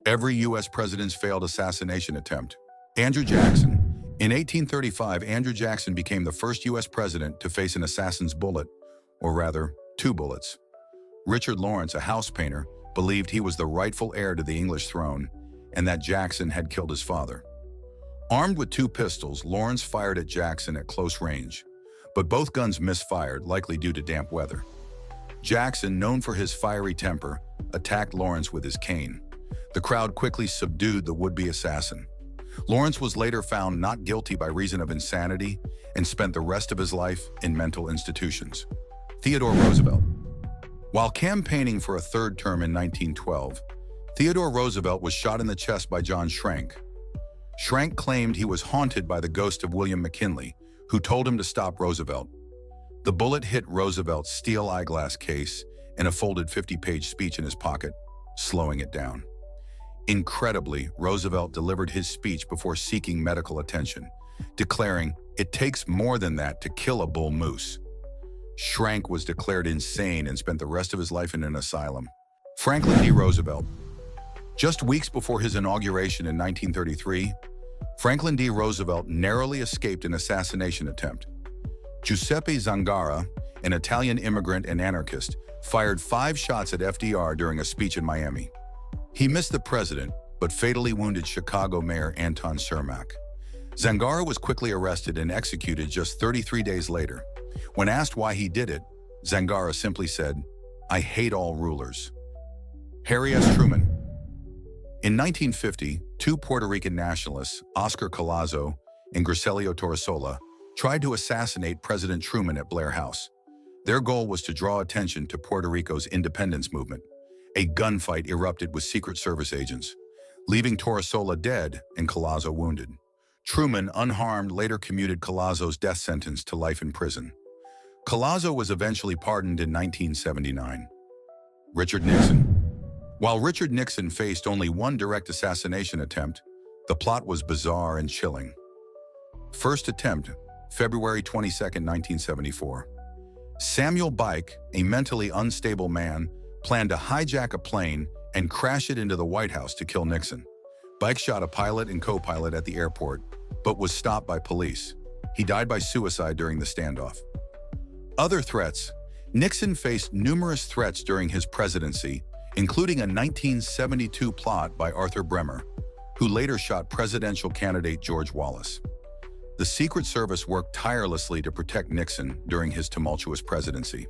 Every U.S. president's failed assassination attempt. Andrew Jackson. In 1835, Andrew Jackson became the first U.S. president to face an assassin's bullet, or rather, two bullets. Richard Lawrence, a house painter, believed he was the rightful heir to the English throne and that Jackson had killed his father. Armed with two pistols, Lawrence fired at Jackson at close range, but both guns misfired, likely due to damp weather. Jackson, known for his fiery temper, attacked Lawrence with his cane. The crowd quickly subdued the would-be assassin. Lawrence was later found not guilty by reason of insanity and spent the rest of his life in mental institutions. Theodore Roosevelt. While campaigning for a third term in 1912, Theodore Roosevelt was shot in the chest by John Schrank. Schrank claimed he was haunted by the ghost of William McKinley, who told him to stop Roosevelt. The bullet hit Roosevelt's steel eyeglass case and a folded 50-page speech in his pocket, slowing it down. Incredibly, Roosevelt delivered his speech before seeking medical attention, declaring, "It takes more than that to kill a bull moose." Schrank was declared insane and spent the rest of his life in an asylum. Franklin D. Roosevelt. Just weeks before his inauguration in 1933, Franklin D. Roosevelt narrowly escaped an assassination attempt. Giuseppe Zangara, an Italian immigrant and anarchist, fired 5 shots at FDR during a speech in Miami. He missed the president, but fatally wounded Chicago Mayor Anton Cermak. Zangara was quickly arrested and executed just 33 days later. When asked why he did it, Zangara simply said, "I hate all rulers." Harry S. Truman. In 1950, 2 Puerto Rican nationalists, Oscar Collazo and Griselio Torresola, tried to assassinate President Truman at Blair House. Their goal was to draw attention to Puerto Rico's independence movement. A gunfight erupted with Secret Service agents, leaving Torresola dead and Collazo wounded. Truman, unharmed, later commuted Collazo's death sentence to life in prison. Collazo was eventually pardoned in 1979. Richard Nixon. While Richard Nixon faced only one direct assassination attempt, the plot was bizarre and chilling. First attempt, February 22, 1974. Samuel Bike, a mentally unstable man, planned to hijack a plane and crash it into the White House to kill Nixon. Bike shot a pilot and co-pilot at the airport, but was stopped by police. He died by suicide during the standoff. Other threats. Nixon faced numerous threats during his presidency, including a 1972 plot by Arthur Bremer, who later shot presidential candidate George Wallace. The Secret Service worked tirelessly to protect Nixon during his tumultuous presidency.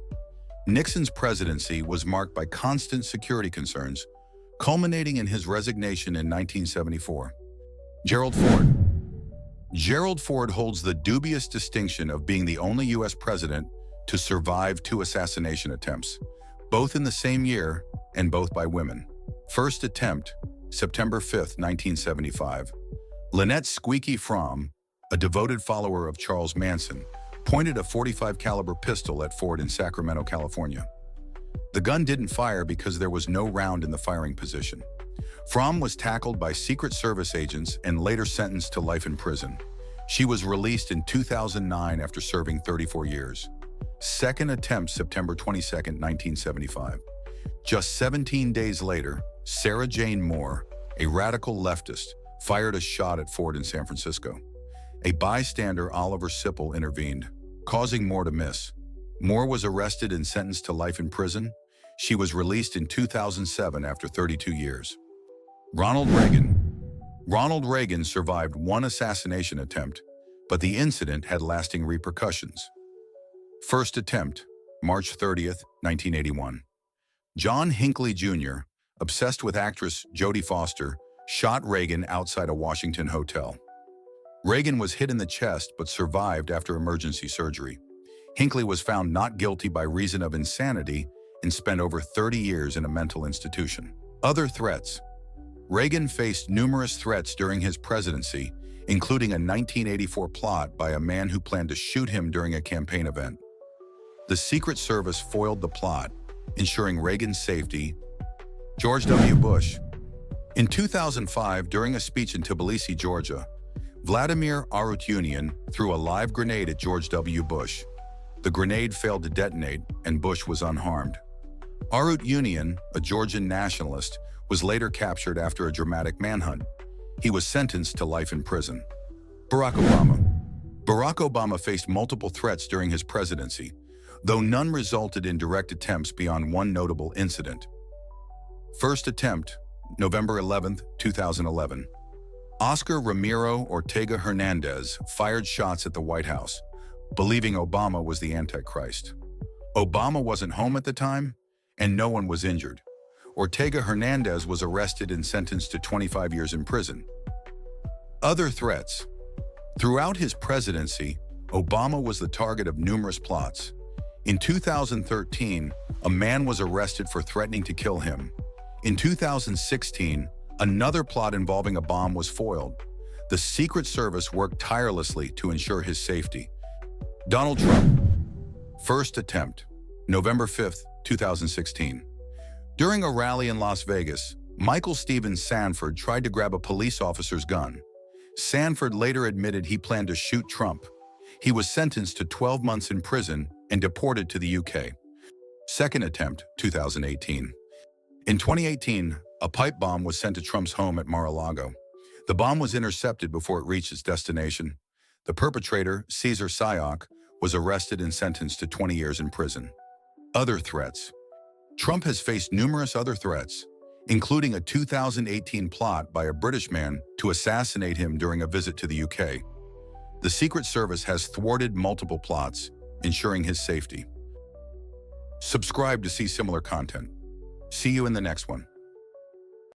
Nixon's presidency was marked by constant security concerns, culminating in his resignation in 1974. Gerald Ford. Gerald Ford holds the dubious distinction of being the only U.S. president to survive 2 assassination attempts, both in the same year and both by women. First attempt, September 5, 1975. Lynette "Squeaky" Fromm, a devoted follower of Charles Manson, pointed a .45 caliber pistol at Ford in Sacramento, California. The gun didn't fire because there was no round in the firing position. Fromm was tackled by Secret Service agents and later sentenced to life in prison. She was released in 2009 after serving 34 years. Second attempt, September 22, 1975. Just 17 days later, Sarah Jane Moore, a radical leftist, fired a shot at Ford in San Francisco. A bystander, Oliver Sipple, intervened, causing Moore to miss. Moore was arrested and sentenced to life in prison. She was released in 2007 after 32 years. Ronald Reagan. Ronald Reagan survived 1 assassination attempt, but the incident had lasting repercussions. First attempt, March 30, 1981. John Hinckley Jr., obsessed with actress Jodie Foster, shot Reagan outside a Washington hotel. Reagan was hit in the chest but survived after emergency surgery. Hinckley was found not guilty by reason of insanity and spent over 30 years in a mental institution. Other threats. Reagan faced numerous threats during his presidency, including a 1984 plot by a man who planned to shoot him during a campaign event. The Secret Service foiled the plot, ensuring Reagan's safety. George W. Bush. In 2005, during a speech in Tbilisi, Georgia, Vladimir Arutyunian threw a live grenade at George W. Bush. The grenade failed to detonate, and Bush was unharmed. Arutyunian, a Georgian nationalist, was later captured after a dramatic manhunt. He was sentenced to life in prison. Barack Obama. Barack Obama faced multiple threats during his presidency, though none resulted in direct attempts beyond one notable incident. First attempt, November 11, 2011. Oscar Ramiro Ortega Hernandez fired shots at the White House, believing Obama was the Antichrist. Obama wasn't home at the time, and no one was injured. Ortega Hernandez was arrested and sentenced to 25 years in prison. Other threats. Throughout his presidency, Obama was the target of numerous plots. In 2013, a man was arrested for threatening to kill him. In 2016, another plot involving a bomb was foiled. The Secret Service worked tirelessly to ensure his safety. Donald Trump. First attempt, November 5, 2016. During a rally in Las Vegas, Michael Steven Sanford tried to grab a police officer's gun. Sanford later admitted he planned to shoot Trump. He was sentenced to 12 months in prison and deported to the UK. Second attempt, 2018. In 2018, a pipe bomb was sent to Trump's home at Mar-a-Lago. The bomb was intercepted before it reached its destination. The perpetrator, Cesar Sayoc, was arrested and sentenced to 20 years in prison. Other threats. Trump has faced numerous other threats, including a 2018 plot by a British man to assassinate him during a visit to the UK. The Secret Service has thwarted multiple plots, ensuring his safety. Subscribe to see similar content. See you in the next one.